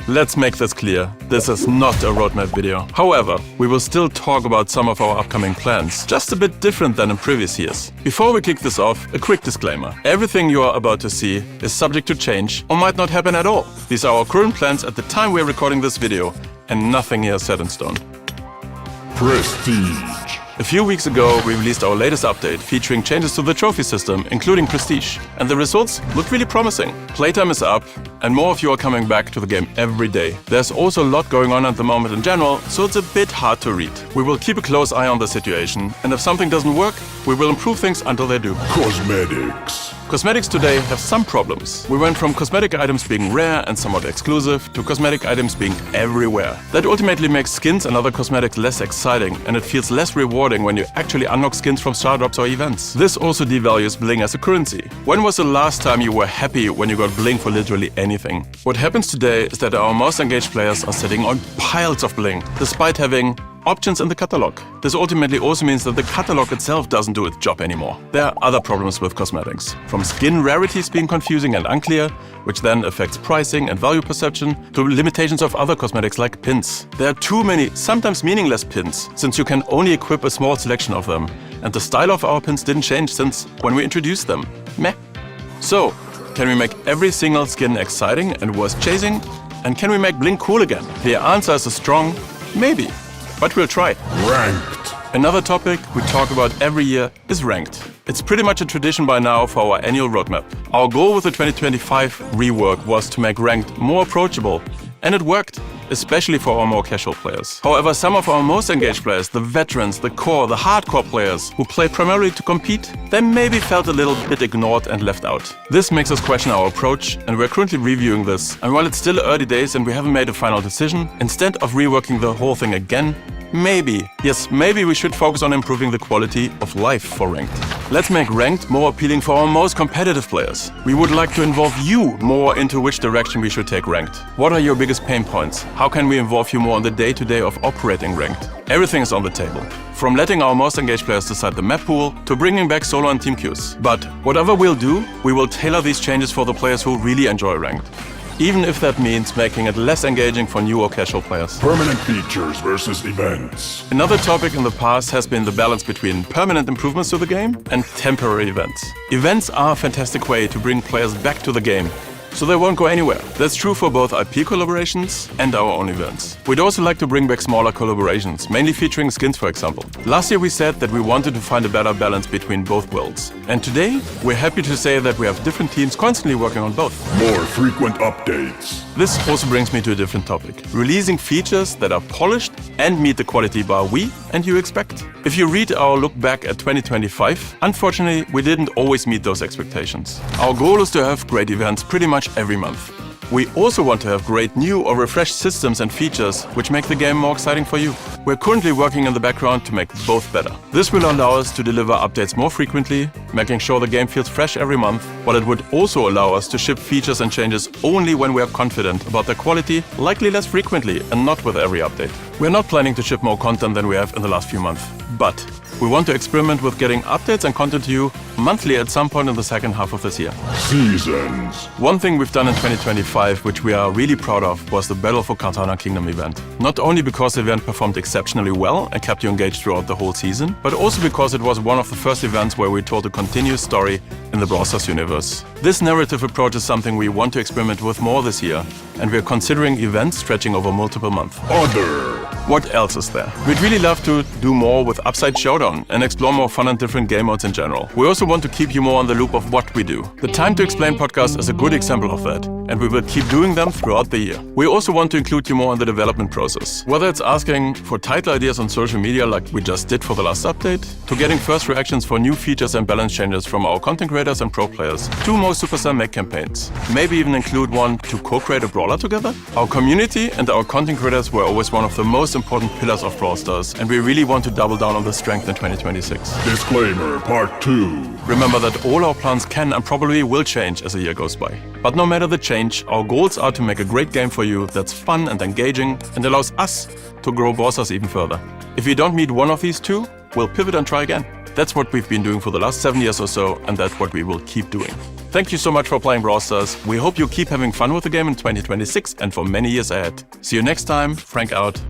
Let's make this clear, this is not a roadmap video. However, we will still talk about some of our upcoming plans, just a bit different than in previous years. Before we kick this off, a quick disclaimer. Everything you are about to see is subject to change or might not happen at all. These are our current plans at the time we are recording this video, and nothing here is set in stone. Prestige. A few weeks ago, we released our latest update featuring changes to the trophy system, including Prestige. And the results look really promising. Playtime is up, and more of you are coming back to the game every day. There's also a lot going on at the moment in general, so it's a bit hard to read. We will keep a close eye on the situation, and if something doesn't work, we will improve things until they do. Cosmetics. Cosmetics today have some problems. We went from cosmetic items being rare and somewhat exclusive to cosmetic items being everywhere. That ultimately makes skins and other cosmetics less exciting, and it feels less rewarding when you actually unlock skins from star drops or events. This also devalues bling as a currency. When was the last time you were happy when you got bling for literally anything? What happens today is that our most engaged players are sitting on piles of bling, despite having options in the catalog. This ultimately also means that the catalog itself doesn't do its job anymore. There are other problems with cosmetics, from skin rarities being confusing and unclear, which then affects pricing and value perception, to limitations of other cosmetics like pins. There are too many, sometimes meaningless pins, since you can only equip a small selection of them, and the style of our pins didn't change since when we introduced them. Meh. So, can we make every single skin exciting and worth chasing? And can we make bling cool again? The answer is a strong maybe. But we'll try. Ranked. Another topic we talk about every year is ranked. It's pretty much a tradition by now for our annual roadmap. Our goal with the 2025 rework was to make ranked more approachable, and it worked, especially for our more casual players. However, some of our most engaged players, the veterans, the core, the hardcore players who play primarily to compete, they maybe felt a little bit ignored and left out. This makes us question our approach, and we're currently reviewing this. And while it's still early days and we haven't made a final decision, instead of reworking the whole thing again, maybe we should focus on improving the quality of life for ranked. Let's make ranked more appealing for our most competitive players. We would like to involve you more into which direction we should take ranked. What are your biggest pain points? How can we involve you more on the day-to-day of operating ranked? Everything is on the table. From letting our most engaged players decide the map pool to bringing back solo and team queues. But whatever we'll do, we will tailor these changes for the players who really enjoy ranked, even if that means making it less engaging for new or casual players. Permanent features versus events. Another topic in the past has been the balance between permanent improvements to the game and temporary events. Events are a fantastic way to bring players back to the game, so they won't go anywhere. That's true for both IP collaborations and our own events. We'd also like to bring back smaller collaborations, mainly featuring skins, for example. Last year we said that we wanted to find a better balance between both worlds. And today, we're happy to say that we have different teams constantly working on both. More frequent updates. This also brings me to a different topic. Releasing features that are polished and meet the quality bar we and you expect. If you read our look back at 2025, unfortunately, we didn't always meet those expectations. Our goal is to have great events pretty much every month. We also want to have great new or refreshed systems and features which make the game more exciting for you. We're currently working in the background to make both better. This will allow us to deliver updates more frequently, making sure the game feels fresh every month, while it would also allow us to ship features and changes only when we are confident about their quality, likely less frequently and not with every update. We're not planning to ship more content than we have in the last few months, but we want to experiment with getting updates and content to you monthly at some point in the second half of this year. Seasons. One thing we've done in 2025, which we are really proud of, was the Battle for Katana Kingdom event. Not only because the event performed exceptionally well and kept you engaged throughout the whole season, but also because it was one of the first events where we told a continuous story in the Brawl Stars universe. This narrative approach is something we want to experiment with more this year, and we're considering events stretching over multiple months. Other. What else is there? We'd really love to do more with Upside Showdown and explore more fun and different game modes in general. We also want to keep you more on the loop of what we do. The Time to Explain podcast is a good example of that, and we will keep doing them throughout the year. We also want to include you more in the development process, whether it's asking for title ideas on social media like we just did for the last update, to getting first reactions for new features and balance changes from our content creators and pro players, to more Superstar Make campaigns. Maybe even include one to co-create a brawler together. Our community and our content creators were always one of the most important pillars of Brawl Stars, and we really want to double down on the strength in 2026. Disclaimer Part 2. Remember that all our plans can and probably will change as the year goes by. But no matter the change, our goals are to make a great game for you that's fun and engaging and allows us to grow Brawl Stars even further. If we don't meet one of these two, we'll pivot and try again. That's what we've been doing for the last 7 years or so, and that's what we will keep doing. Thank you so much for playing Brawl Stars. We hope you keep having fun with the game in 2026 and for many years ahead. See you next time. Frank out.